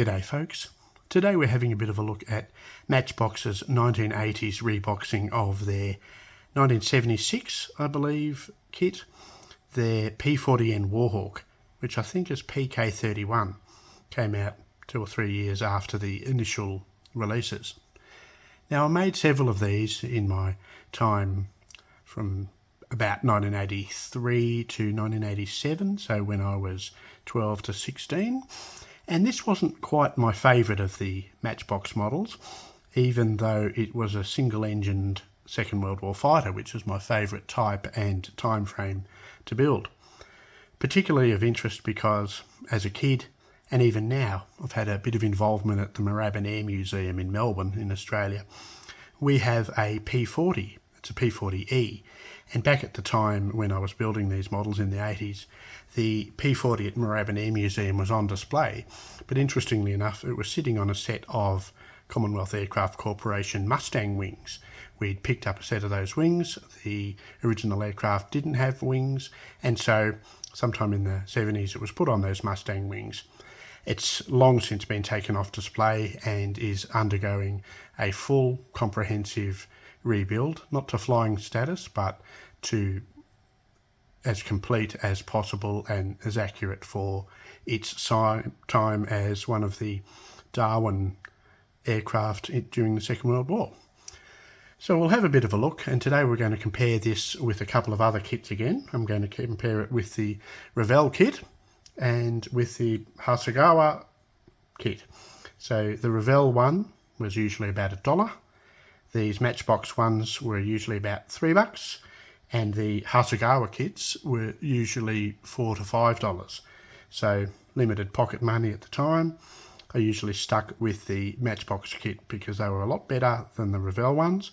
G'day folks. Today we're having a bit of a look at Matchbox's 1980s reboxing of their 1976, I believe, kit, their P-40N Warhawk, which I think is PK31, came out 2 or 3 years after the initial releases. Now I made several of these in my time from about 1983 to 1987, so when I was 12 to 16. And this wasn't quite my favourite of the Matchbox models, even though it was a single-engined Second World War fighter, which is my favourite type and time frame to build. Particularly of interest because, as a kid, and even now, I've had a bit of involvement at the Moorabbin Air Museum in Melbourne, in Australia. We have a P-40, it's a P-40E, and back at the time when I was building these models in the 80s, the P-40 at Moorabbin Air Museum was on display, but interestingly enough, it was sitting on a set of Commonwealth Aircraft Corporation Mustang wings. We'd picked up a set of those wings. The original aircraft didn't have wings, and so sometime in the 70s it was put on those Mustang wings. It's long since been taken off display and is undergoing a full comprehensive rebuild, not to flying status, but to as complete as possible and as accurate for its time as one of the Darwin aircraft during the Second World War. So we'll have a bit of a look, and today we're going to compare this with a couple of other kits again. I'm going to compare it with the Revell kit and with the Hasegawa kit. So the Revell one was usually about $1. These Matchbox ones were usually about $3, and the Hasegawa kits were usually $4 to $5. So limited pocket money at the time. I usually stuck with the Matchbox kit because they were a lot better than the Revell ones,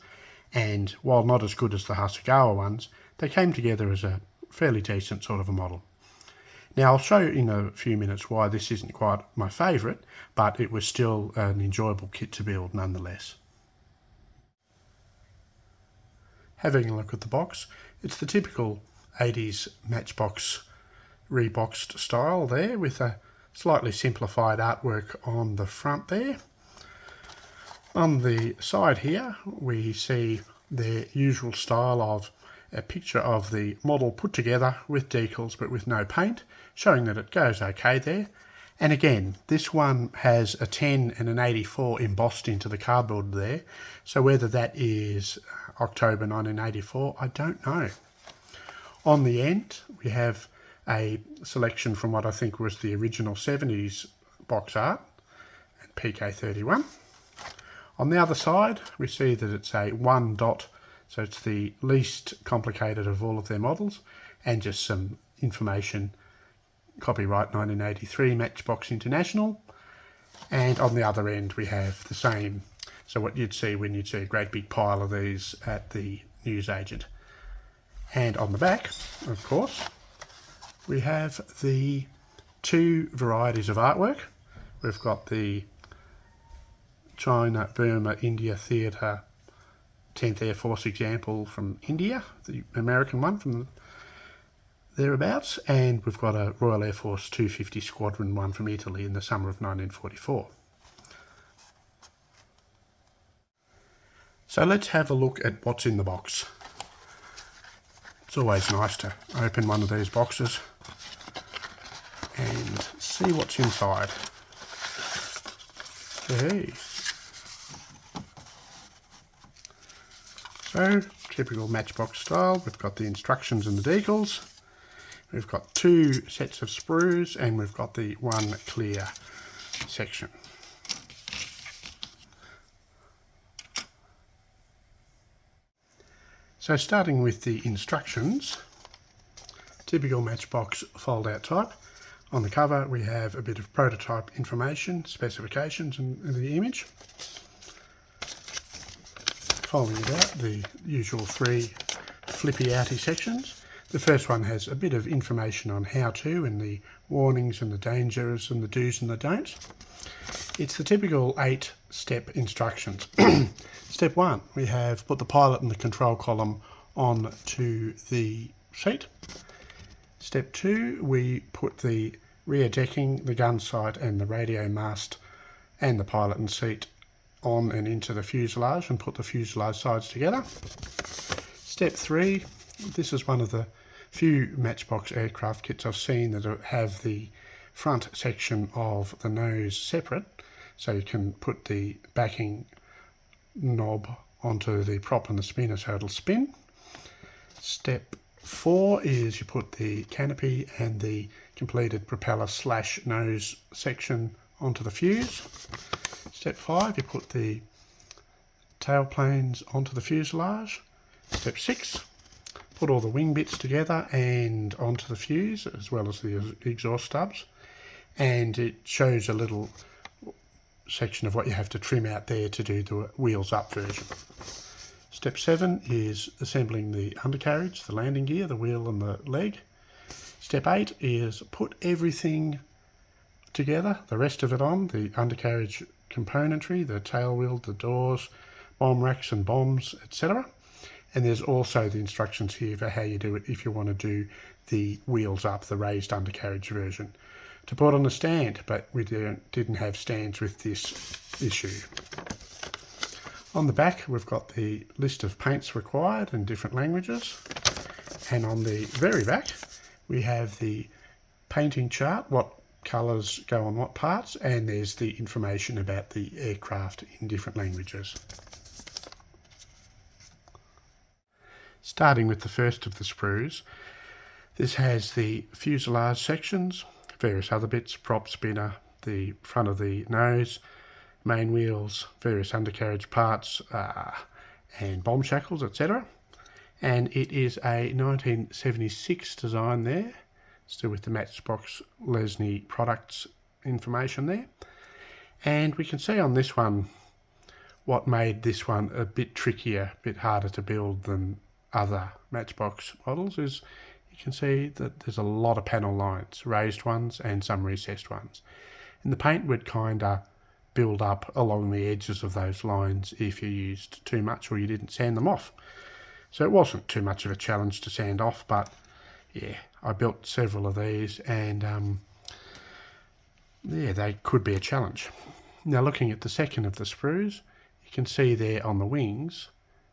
and while not as good as the Hasegawa ones, they came together as a fairly decent sort of a model. Now I'll show you in a few minutes why this isn't quite my favourite, but it was still an enjoyable kit to build nonetheless. Having a look at the box, it's the typical 80s Matchbox reboxed style there, with a slightly simplified artwork on the front there. On the side here we see their usual style of a picture of the model put together with decals but with no paint, showing that it goes okay there. And again, this one has a 10 and an 84 embossed into the cardboard there, so whether that is October 1984, I don't know. On the end, we have a selection from what I think was the original 70s box art, and PK31. On the other side, we see that it's a 1 dot, so it's the least complicated of all of their models, and just some information. Copyright 1983, Matchbox International. And on the other end we have the same, so what you'd see when you'd see a great big pile of these at the newsagent. And on the back, of course, we have the two varieties of artwork. We've got the China, Burma, India Theatre 10th Air Force example from India, the American one from thereabouts, and we've got a Royal Air Force 250 Squadron one from Italy in the summer of 1944. So let's have a look at what's in the box. It's always nice to open one of these boxes and see what's inside. Okay. So, typical Matchbox style, we've got the instructions and the decals. We've got 2 sets of sprues, and we've got the one clear section. So starting with the instructions, typical Matchbox fold-out type. On the cover we have a bit of prototype information, specifications and the image. Folding it out, the usual 3 flippy-outy sections. The first one has a bit of information on how to, and the warnings and the dangers and the do's and the don'ts. It's the typical 8-step instructions. Step 1, we have put the pilot and the control column onto the seat. Step 2, we put the rear decking, the gun sight and the radio mast and the pilot and seat on and into the fuselage and put the fuselage sides together. Step 3, this is one of the few Matchbox aircraft kits I've seen that have the front section of the nose separate, so you can put the backing knob onto the prop and the spinner so it'll spin. Step 4 is you put the canopy and the completed propeller / nose section onto the fuse. Step 5, you put the tail planes onto the fuselage. Step 6, put all the wing bits together and onto the fuse, as well as the exhaust stubs. And it shows a little section of what you have to trim out there to do the wheels up version. Step 7 is assembling the undercarriage, the landing gear, the wheel and the leg. Step 8 is put everything together, the rest of it on, the undercarriage componentry, the tail wheel, the doors, bomb racks and bombs, etc. And there's also the instructions here for how you do it if you want to do the wheels up, the raised undercarriage version, to put on a stand, but we didn't have stands with this issue. On the back we've got the list of paints required in different languages, and on the very back we have the painting chart, what colours go on what parts, and there's the information about the aircraft in different languages. Starting with the first of the sprues, this has the fuselage sections, various other bits, prop, spinner, the front of the nose, main wheels, various undercarriage parts, and bomb shackles, etc. And it is a 1976 design there, still with the Matchbox Lesney products information there. And we can see on this one what made this one a bit trickier, a bit harder to build than other Matchbox models is you can see that there's a lot of panel lines, raised ones and some recessed ones. And the paint would kind of build up along the edges of those lines if you used too much or you didn't sand them off. So it wasn't too much of a challenge to sand off, but yeah, I built several of these and yeah, they could be a challenge. Now looking at the second of the sprues, you can see there on the wings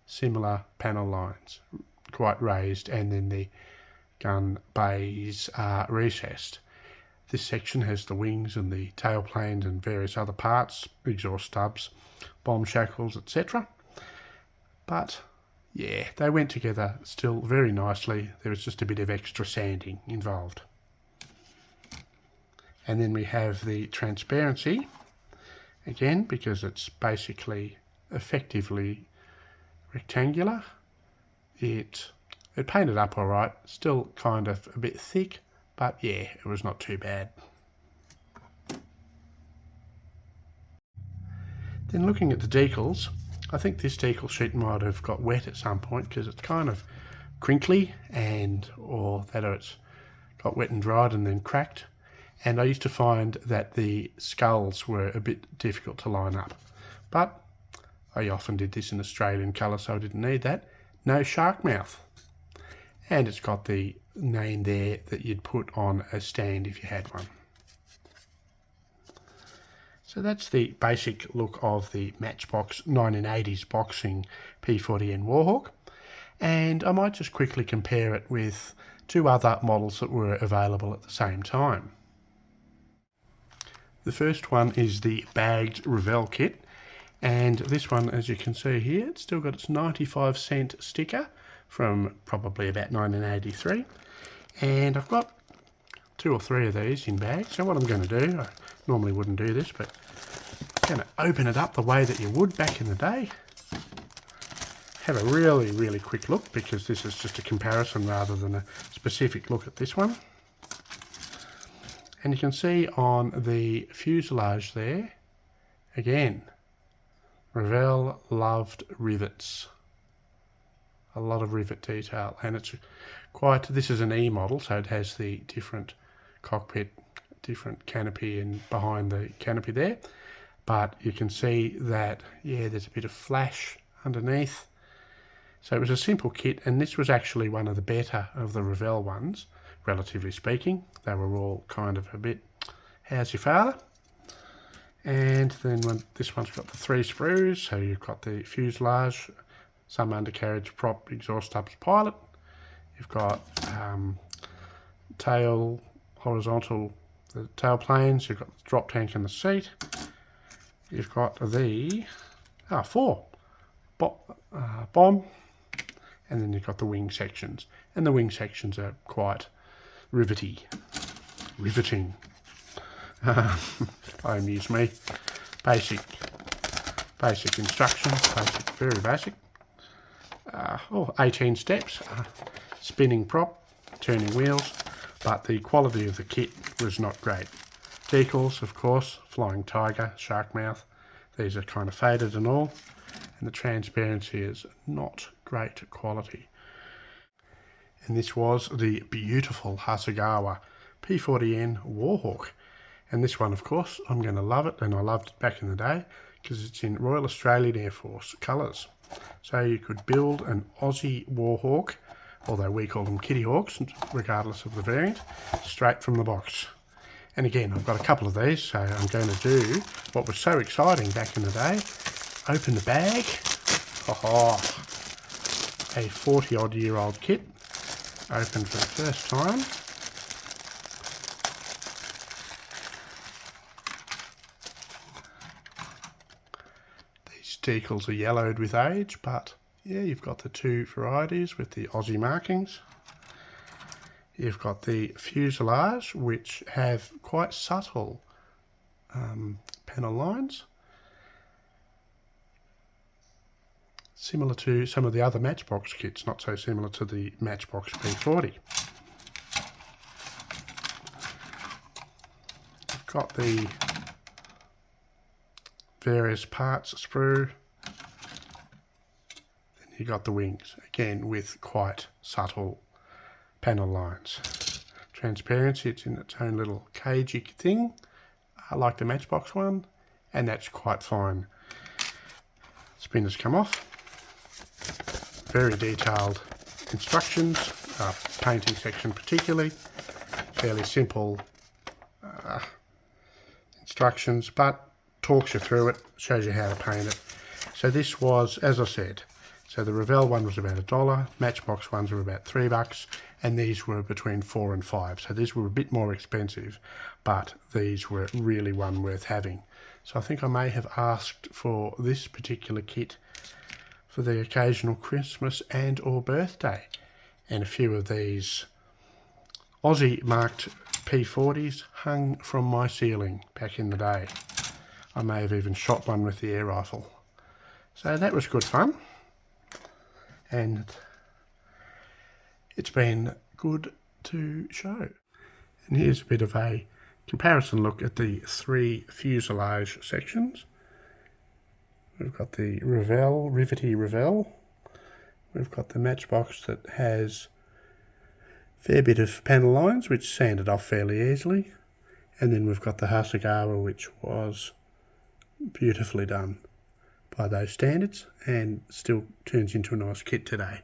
similar panel lines, quite raised, and then the gun bays are recessed. This section has the wings and the tail planes and various other parts, exhaust stubs, bomb shackles, etc. But yeah, they went together still very nicely. There was just a bit of extra sanding involved. And then we have the transparency, again, because it's basically effectively rectangular. It painted up all right, still kind of a bit thick, but yeah, it was not too bad. Then looking at the decals, I think this decal sheet might have got wet at some point because it's kind of crinkly, and or that it's got wet and dried and then cracked. And I used to find that the skulls were a bit difficult to line up, but I often did this in Australian colour, so I didn't need that. No shark mouth. And it's got the name there that you'd put on a stand if you had one. So that's the basic look of the Matchbox 1980s boxing P-40N Warhawk. And I might just quickly compare it with two other models that were available at the same time. The first one is the bagged Revell kit. And this one, as you can see here, it's still got its 95-cent sticker from probably about 1983. And I've got 2 or 3 of these in bags. So what I'm going to do, I normally wouldn't do this, but I'm going to open it up the way that you would back in the day. Have a really, really quick look, because this is just a comparison rather than a specific look at this one. And you can see on the fuselage there, again, Revell loved rivets. A lot of rivet detail, and it's quite, this is an E model, so it has the different cockpit, different canopy and behind the canopy there. But you can see that, yeah, there's a bit of flash underneath. So it was a simple kit, and this was actually one of the better of the Revell ones, relatively speaking. They were all kind of a bit, how's your father? And then this one's got the 3 sprues, so you've got the fuselage, some undercarriage, prop, exhaust tubs, pilot. You've got tail, horizontal, the tail planes. You've got the drop tank and the seat. You've got the 4 bomb, and then you've got the wing sections. And the wing sections are quite riveting. I amuse me. Basic instructions, very basic. 18 steps, spinning prop, turning wheels, but the quality of the kit was not great. Decals, of course, Flying Tiger, Shark Mouth, these are kind of faded and all, and the transparency is not great quality. And this was the beautiful Hasegawa P-40N Warhawk. And this one, of course, I'm going to love it, and I loved it back in the day because it's in Royal Australian Air Force colours. So you could build an Aussie Warhawk, although we call them Kittyhawks, regardless of the variant, straight from the box. And again, I've got a couple of these, so I'm going to do what was so exciting back in the day. Open the bag. A 40-odd-year-old kit, opened for the first time. These decals are yellowed with age, but yeah, you've got the 2 varieties with the Aussie markings. You've got the fuselage, which have quite subtle panel lines, similar to some of the other Matchbox kits, not so similar to the Matchbox P-40. You've got the various parts sprue. Then you got the wings, again with quite subtle panel lines. Transparency, it's in its own little cagey thing, like the Matchbox one, and that's quite fine. Spinners come off. Very detailed instructions, painting section particularly. Fairly simple instructions, but talks you through it, shows you how to paint it. So this was, as I said, so the Revell one was about $1, Matchbox ones were about $3, and these were between $4 and $5. So these were a bit more expensive, but these were really one worth having. So I think I may have asked for this particular kit for the occasional Christmas and or birthday. And a few of these Aussie marked P-40s hung from my ceiling back in the day. I may have even shot one with the air rifle. So that was good fun. And it's been good to show. And here's a bit of a comparison look at the 3 fuselage sections. We've got the Revell, rivety Revell. We've got the Matchbox that has a fair bit of panel lines, which sanded off fairly easily. And then we've got the Hasegawa, which was beautifully done by those standards and still turns into a nice kit today.